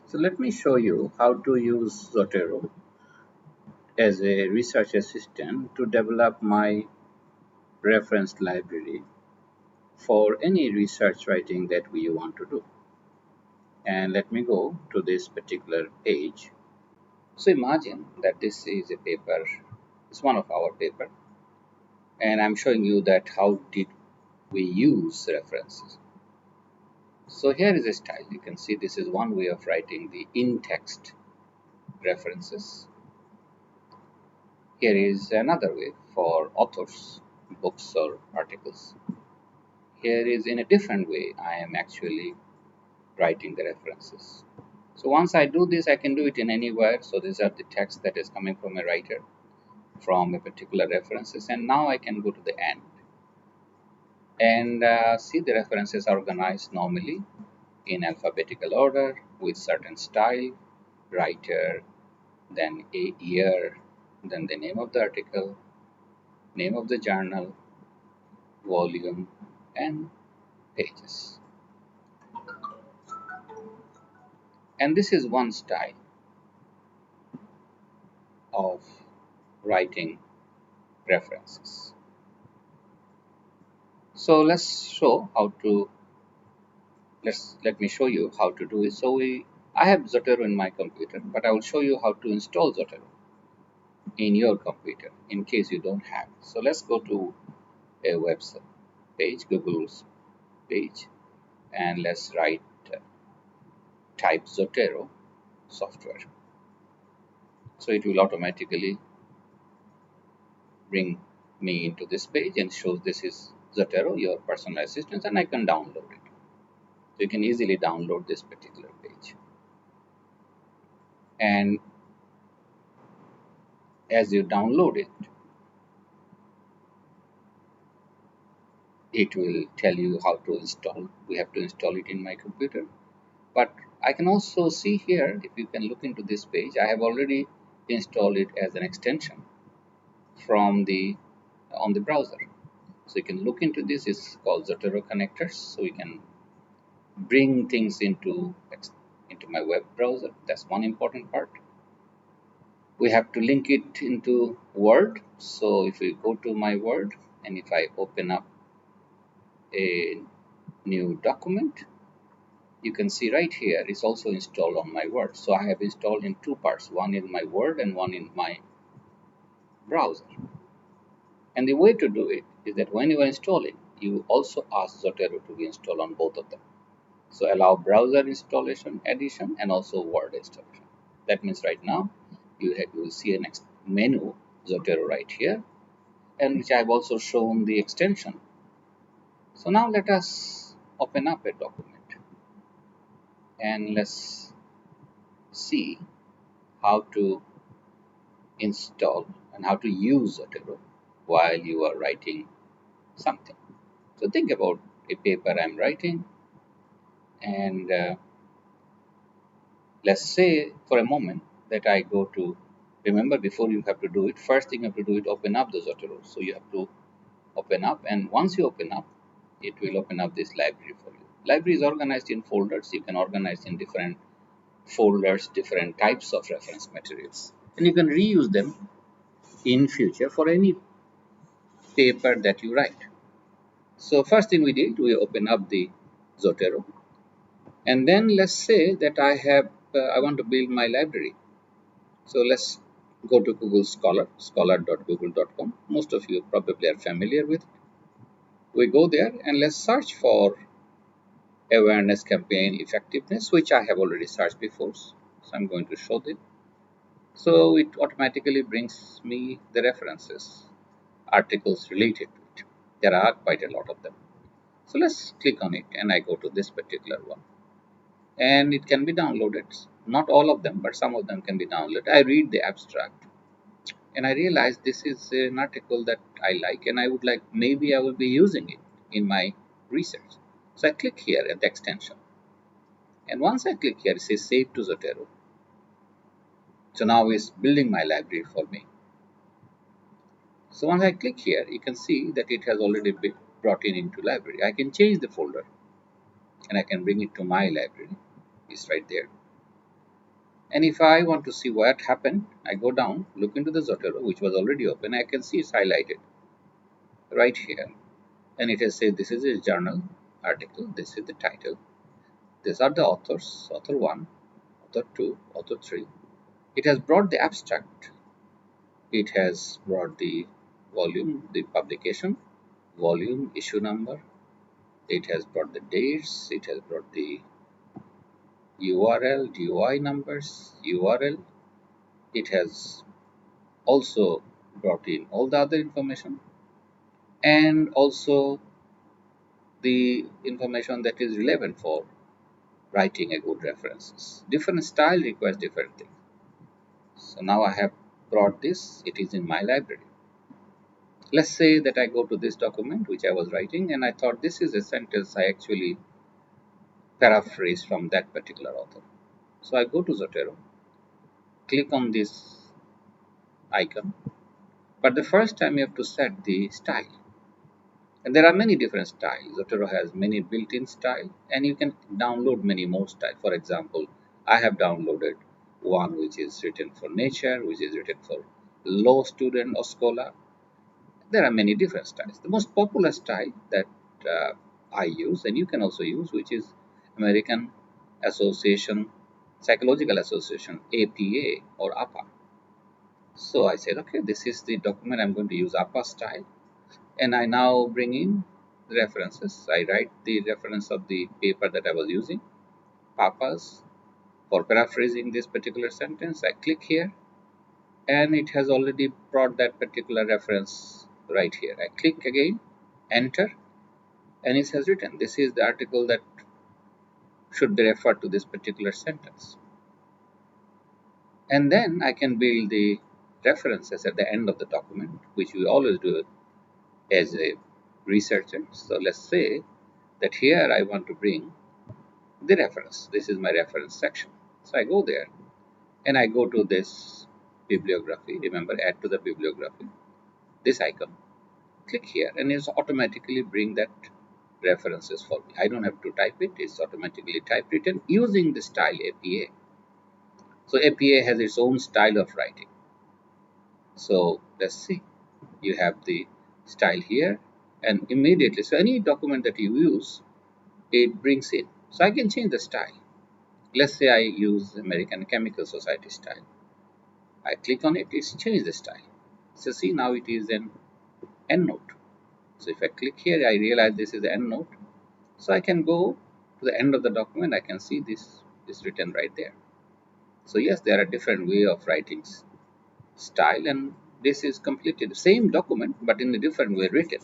So let me show you how to use Zotero as a research assistant to develop my reference library for any research writing that we want to do. And let me go to this particular page. So imagine that this is a paper, it's one of our paper, and I'm showing you that how did we use references. So here is a style. You can see this is one way of writing the in-text references. Here is another way for authors, books or articles. Here is in a different way I am actually writing the references. So once I do this, I can do it in anywhere. So these are the text that is coming from a writer from a particular references, and now I can go to the end and see the references are organized normally in alphabetical order with certain style, writer, then a year, then the name of the article, name of the journal, volume, and pages. And this is one style of writing references. So let me show you how to do it. So I have Zotero in my computer, but I will show you how to install Zotero in your computer in case you don't have. So let's go to a website page, Google's page, and let's type Zotero software. So it will automatically bring me into this page and shows this is Zotero, your personal assistant, and I can download it. So you can easily download this particular page. And as you download it, it will tell you how to install. We have to install it in my computer. But I can also see here, if you can look into this page, I have already installed it as an extension from the on the browser. So you can look into this. It's called Zotero connectors. So you can bring things into my web browser. That's one important part. We have to link it into Word. So if we go to my Word and if I open up a new document, you can see right here it's also installed on my Word. So I have installed in two parts, one in my Word and one in my browser. And the way to do it is that when you are installing, you also ask Zotero to be installed on both of them. So allow browser installation addition and also Word installation. That means right now you will see a next menu Zotero right here, and which I have also shown the extension. So now let us open up a document and let's see how to install and how to use Zotero while you are writing something. So think about a paper I'm writing, and let's say for a moment that I go to, remember before you have to do it, first thing you have to do it, open up the Zotero. So you have to open up, and once you open up, it will open up this library for you. Library is organized in folders. You can organize in different folders, different types of reference materials, and you can reuse them in future for any paper that you write. So first thing we did, we open up the Zotero, and then let's say that I want to build my library. So let's go to Google Scholar, scholar.google.com. Most of you probably are familiar with it. We go there and let's search for awareness campaign effectiveness, which I have already searched before. So I'm going to show them. So it automatically brings me the references, articles related to it. There are quite a lot of them. So let's click on it and I go to this particular one. And it can be downloaded. Not all of them, but some of them can be downloaded. I read the abstract and I realized this is an article that I like and I would like, maybe I will be using it in my research. So I click here at the extension. And once I click here, it says save to Zotero. So now it's building my library for me. So once I click here, you can see that it has already been brought into library. I can change the folder and I can bring it to my library. It's right there. And if I want to see what happened, I go down, look into the Zotero, which was already open. I can see it's highlighted right here. And it has said this is a journal article, this is the title, these are the authors, author 1, author 2, author 3. It has brought the abstract, it has brought the volume, the publication, volume, issue number, it has brought the dates, it has brought the URL, DOI numbers, URL, it has also brought in all the other information and also the information that is relevant for writing a good references. Different style requires different things. So now I have brought this, it is in my library. Let's say that I go to this document which I was writing and I thought this is a sentence I actually paraphrase from that particular author. So I go to Zotero, click on this icon, but the first time you have to set the style. And there are many different styles. Zotero has many built-in style and you can download many more style. For example, I have downloaded one which is written for nature, which is written for law student or scholar. There are many different styles. The most popular style that I use and you can also use, which is American Association, Psychological Association, APA or APA. So I said, okay, this is the document I'm going to use APA style. And I now bring in the references. I write the reference of the paper that I was using, papas, for paraphrasing this particular sentence. I click here and it has already brought that particular reference right here. I click again, enter, and it has written this is the article that should be referred to this particular sentence. And then I can build the references at the end of the document, which we always do as a researcher. So let's say that here I want to bring the reference. This is my reference section. So I go there and I go to this bibliography. Remember, add to the bibliography, this icon. Click here and it's automatically bring that references for me. I don't have to type it. It's automatically typewritten using the style APA. So APA has its own style of writing. So let's see. You have the style here and immediately. So any document that you use, it brings in. So I can change the style. Let's say I use American Chemical Society style. I click on it, it's changed the style. So see, now it is an endnote. So if I click here, I realize this is the endnote. So I can go to the end of the document. I can see this is written right there. So yes, there are different way of writing style, and this is completely the same document, but in a different way written.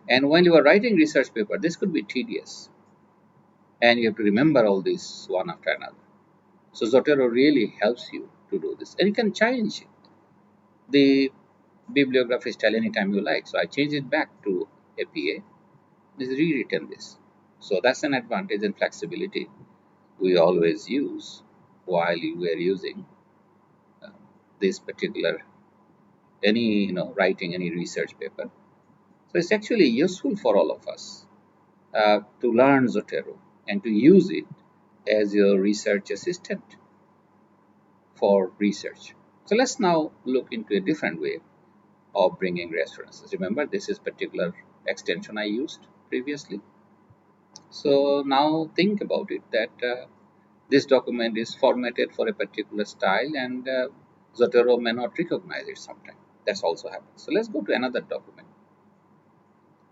And when you are writing research paper, this could be tedious, and you have to remember all this one after another. So Zotero really helps you to do this, and you can change the bibliography style anytime you like. So I change it back to APA. This is rewritten this. So that's an advantage and flexibility we always use while we are using uh, this particular writing any research paper. So it's actually useful for all of us to learn Zotero and to use it as your research assistant for research. So let's now look into a different way of bringing references. Remember, this is particular extension I used previously. So now think about it that this document is formatted for a particular style and Zotero may not recognize it sometimes. That's also happens. So let's go to another document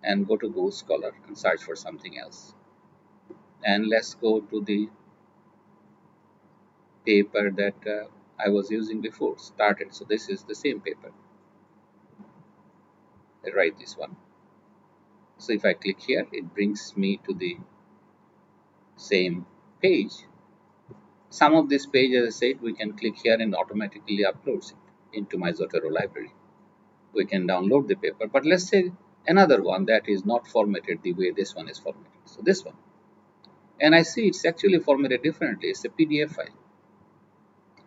and go to Google Scholar and search for something else. And let's go to the paper that I was using before, started. So this is the same paper. I write this one. So if I click here, it brings me to the same page. Some of this page, as I said, we can click here and automatically uploads it into my Zotero library. We can download the paper, but let's say another one that is not formatted the way this one is formatted. So this one, and I see it's actually formatted differently. It's a PDF file.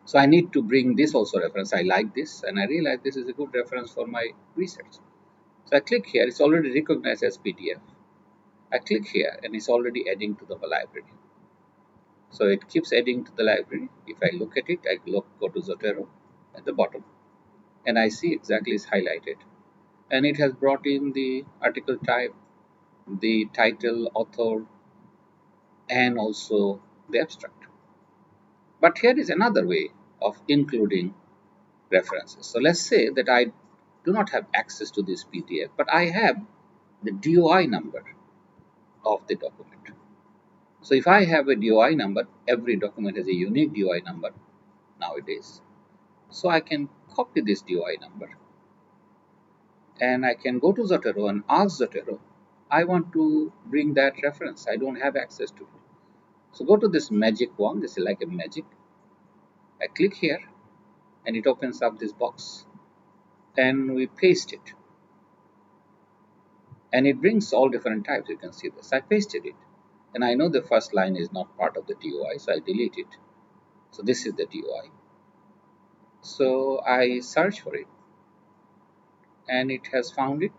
So I need to bring this also reference. I like this and I realize this is a good reference for my research. So I click here, it's already recognized as PDF. I click here and it's already adding to the library. So it keeps adding to the library. If I look at it, go to Zotero at the bottom, and I see exactly it's highlighted. And it has brought in the article type, the title, author, and also the abstract. But here is another way of including references. So let's say that I do not have access to this PDF, but I have the DOI number of the document. So if I have a DOI number, every document has a unique DOI number nowadays. So I can copy this DOI number and I can go to Zotero and ask Zotero, I want to bring that reference. I don't have access to it. So go to this magic one. This is like a magic. I click here and it opens up this box and we paste it. And it brings all different types. You can see this. I pasted it. And I know the first line is not part of the DOI, so I delete it. So this is the DOI. So I search for it and it has found it.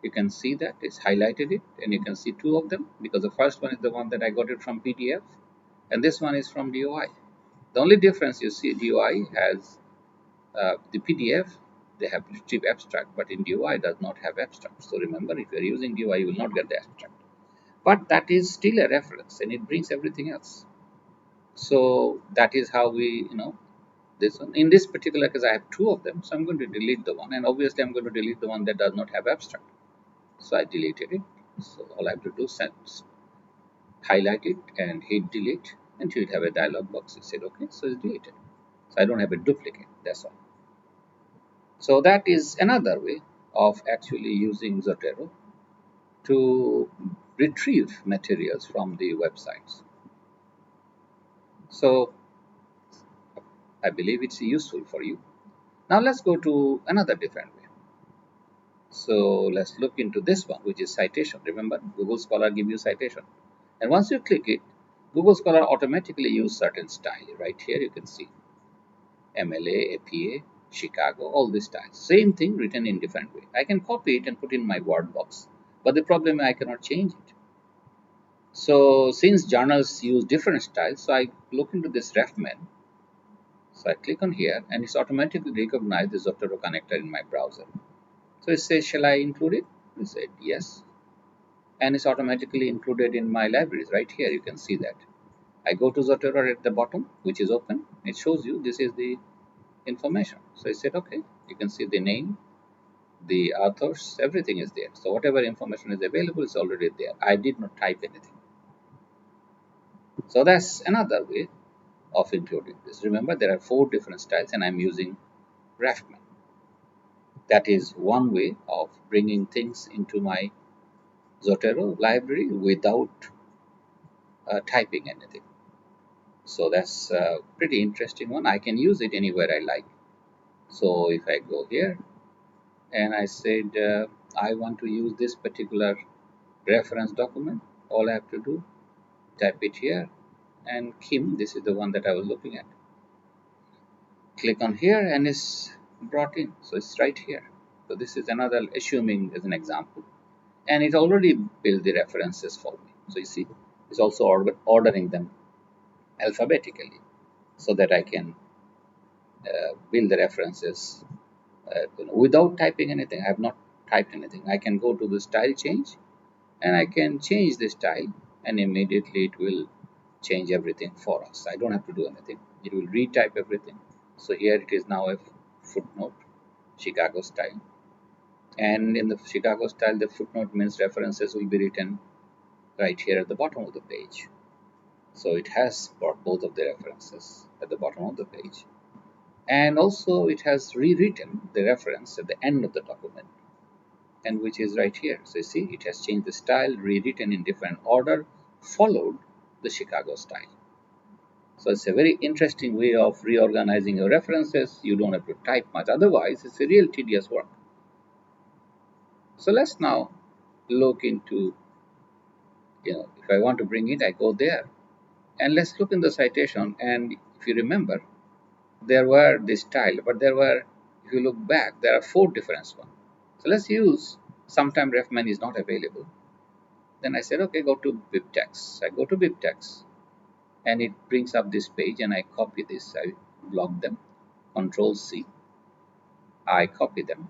You can see that it's highlighted it, and you can see two of them because the first one is the one that I got it from PDF and this one is from DOI. The only difference you see, DOI has the PDF, they have retrieve abstract, but in DOI does not have abstract. So remember, if you are using DOI, you will not get the abstract. But that is still a reference and it brings everything else. So that is how we, this one. In this particular case, I have two of them, so I'm going to delete the one, and obviously I'm going to delete the one that does not have abstract. So I deleted it. So all I have to do is highlight it and hit delete, and you will have a dialog box. It said okay, so it's deleted. So I don't have a duplicate. That's all. So that is another way of actually using Zotero to retrieve materials from the websites. So I believe it's useful for you. Now let's go to another different way. So let's look into this one, which is citation. Remember, Google Scholar gives you citation. And once you click it, Google Scholar automatically use certain style. Right here you can see MLA, APA, Chicago, all these styles. Same thing written in different way. I can copy it and put in my word box. But the problem is I cannot change it. So since journals use different styles, so I look into this refman. So I click on here and it's automatically recognized the Zotero connector in my browser. So it says, shall I include it? We said yes. And it's automatically included in my libraries. Right here you can see that. I go to Zotero at the bottom, which is open. It shows you this is the information. So I said okay. You can see the name, the authors, everything is there. So whatever information is available is already there. I did not type anything. So that's another way of including this. Remember, there are 4 different styles and I'm using Raftman. That is one way of bringing things into my Zotero library without typing anything. So that's a pretty interesting one. I can use it anywhere I like. So if I go here and I said I want to use this particular reference document, all I have to do, type it here, and Kim, this is the one that I was looking at. Click on here and it's brought in. So it's right here. So this is another, assuming as an example. And it already built the references for me. So you see, it's also ordering them alphabetically so that I can build the references without typing anything. I have not typed anything. I can go to the style change and I can change the style and immediately it will change everything for us. I don't have to do anything. It will retype everything. So here it is now a footnote, Chicago style. And in the Chicago style, the footnote means references will be written right here at the bottom of the page. So it has got both of the references at the bottom of the page. And also it has rewritten the reference at the end of the document, and which is right here. So you see, it has changed the style, rewritten in different order, followed the Chicago style. So it's a very interesting way of reorganizing your references. You don't have to type much. Otherwise, it's a real tedious work. So let's now look into, if I want to bring it, I go there. And let's look in the citation. And if you remember, there were this style, but there were, if you look back, there are 4 different ones. So let's use, sometime refman is not available. Then I said, okay, go to BibTeX. I go to BibTeX. and it brings up this page, and I copy this. I block them, Control C. I copy them,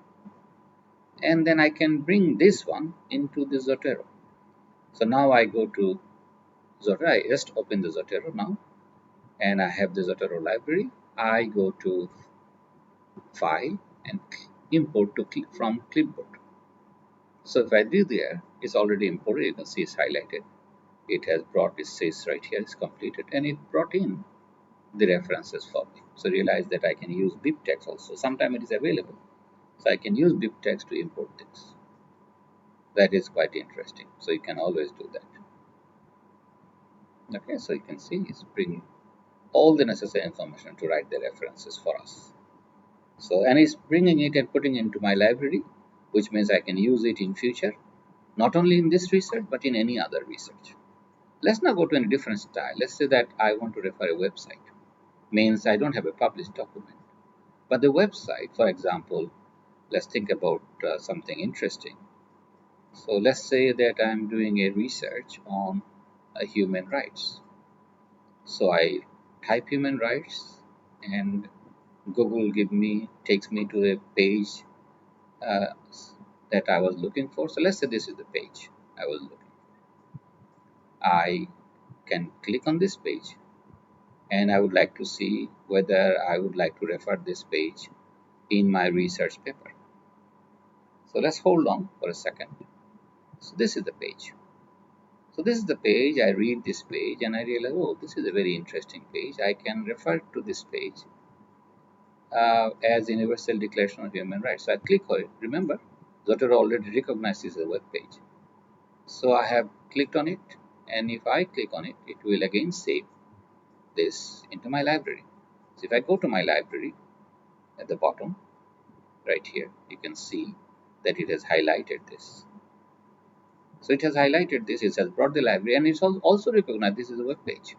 and then I can bring this one into the Zotero. So now I go to Zotero. I just open the Zotero now, and I have the Zotero library. I go to File and import to from clipboard. So if I do there, it's already imported. You can see it's highlighted. It has brought, it says right here, it's completed, and it brought in the references for me. So realize that I can use BibTeX also. Sometimes it is available. So I can use BibTeX to import things. That is quite interesting. So you can always do that. Okay, so you can see it's bringing all the necessary information to write the references for us. So, and it's bringing it and putting it into my library, which means I can use it in future, not only in this research, but in any other research. Let's now go to a different style. Let's say that I want to refer a website. Means I don't have a published document. But the website, for example, let's think about something interesting. So let's say that I'm doing a research on human rights. So I type human rights, and Google takes me to a page uh, that I was looking for. So let's say this is the page I was looking for. I can click on this page, and I would like to see whether I would like to refer this page in my research paper. So let's hold on for a second. So this is the page. So this is the page. I read this page and I realize, oh, this is a very interesting page. I can refer to this page as Universal Declaration of Human Rights. So I click on it. Remember, Zotero already recognizes a web page. So I have clicked on it, and if I click on it, it will again save this into my library. So if I go to my library at the bottom, right here, you can see that it has highlighted this. So it has highlighted this, it has brought the library, and it's also recognized this is a web page.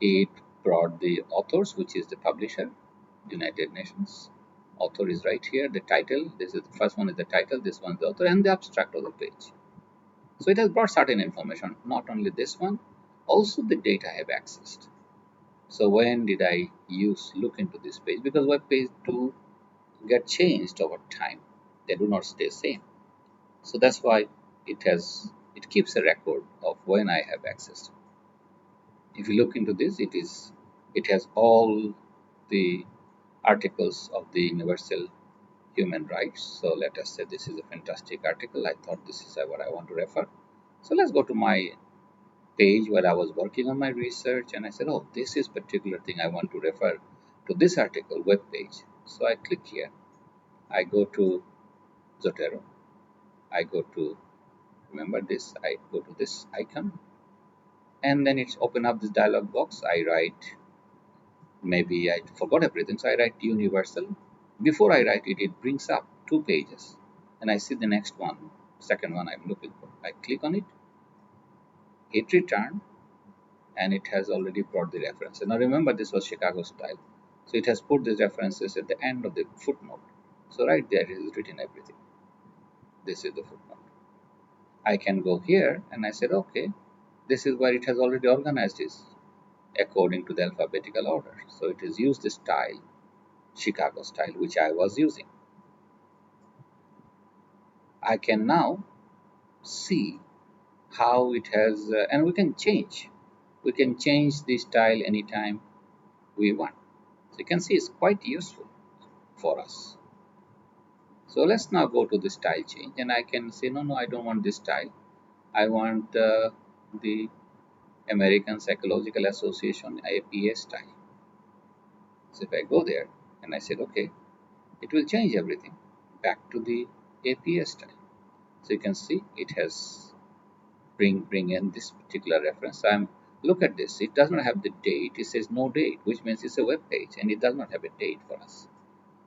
It brought the authors, which is the publisher, United Nations. Author is right here, the title, this is the first one is the title, this one is the author, and the abstract of the page. So it has brought certain information, not only this one, also the date I have accessed. So when did I look into this page? Because web page do get changed over time. They do not stay same. So that's why it keeps a record of when I have access. If you look into this, it has all the articles of the universal human rights. So let us say this is a fantastic article. I thought this is what I want to refer. So let's go to my page where I was working on my research, and I said, oh, this is particular thing I want to refer to this article web page. So I click here. I go to Zotero. I go to, remember this, I go to this icon, and then it's open up this dialog box. I write, maybe I forgot everything, so I write universal. Before I write it, it brings up two pages, and I see the next one, second one I'm looking for. I click on it, hit return, and it has already brought the reference. And now remember, this was Chicago style, so it has put these references at the end of the footnote. So right there it is written everything. This is the footnote. I can go here, and I said, okay, this is where it has already organized this according to the alphabetical order. So it has used the style, Chicago style, which I was using. I can now see how it has, and we can change. We can change the style anytime we want. So you can see it's quite useful for us. So let's now go to the style change, and I can say, no, I don't want this style. I want the American Psychological Association APA style. So if I go there and I said, okay, it will change everything back to the APA style. So you can see it has bring in this particular reference. So look at this. It does not have the date. It says no date, which means it's a web page, and it does not have a date for us.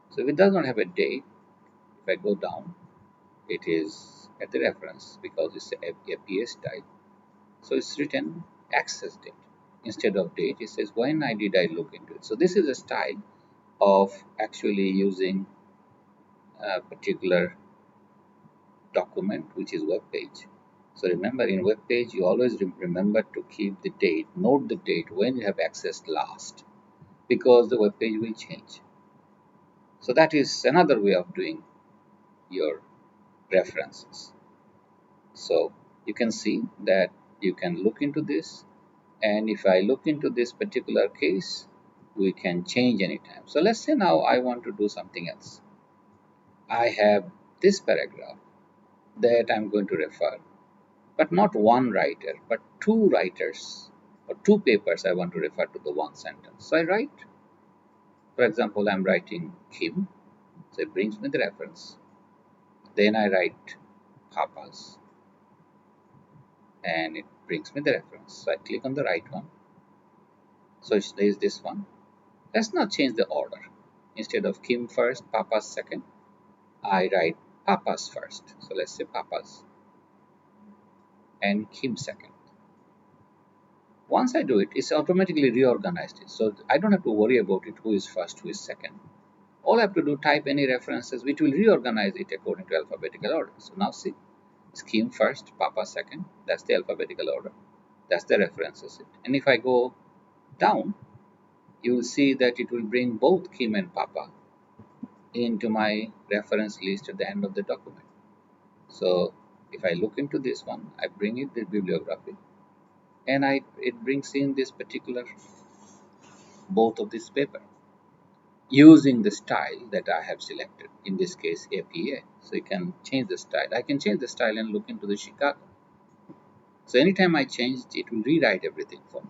So if it does not have a date, if I go down, it is at the reference because it's a APA style. So it's written access date. Instead of date, it says when did I look into it. So this is a style of actually using a particular document, which is web page. So remember, in web page, you always remember to keep the date, note the date when you have accessed last, because the web page will change. So that is another way of doing your references. So you can see that you can look into this, and if I look into this particular case, we can change anytime. So let's say now I want to do something else. I have this paragraph that I'm going to refer, but not one writer, but two writers or two papers I want to refer to the one sentence. So I write, for example, I'm writing Kim, so it brings me the reference. Then I write Papas, and it brings me the reference. So I click on the right one. So there is this one. Let's not change the order. Instead of Kim first, Papas second, I write Papas first. So let's say Papas and Kim second. Once I do it, it's automatically reorganized it. So I don't have to worry about it, who is first, who is second. All I have to do, type any references, which will reorganize it according to alphabetical order. So now see, Kim first, Papa second, that's the alphabetical order. That's the references. And if I go down, you will see that it will bring both Kim and Papa into my reference list at the end of the document. So if I look into this one, I bring it the bibliography, and it brings in this particular both of this paper using the style that I have selected, in this case APA. So you can change the style. I can change the style and look into the Chicago. So anytime I change, it will rewrite everything for me.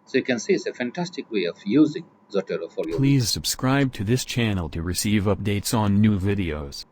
So you can see it's a fantastic way of using Zotero for your Please research. subscribe to this channel to receive updates on new videos.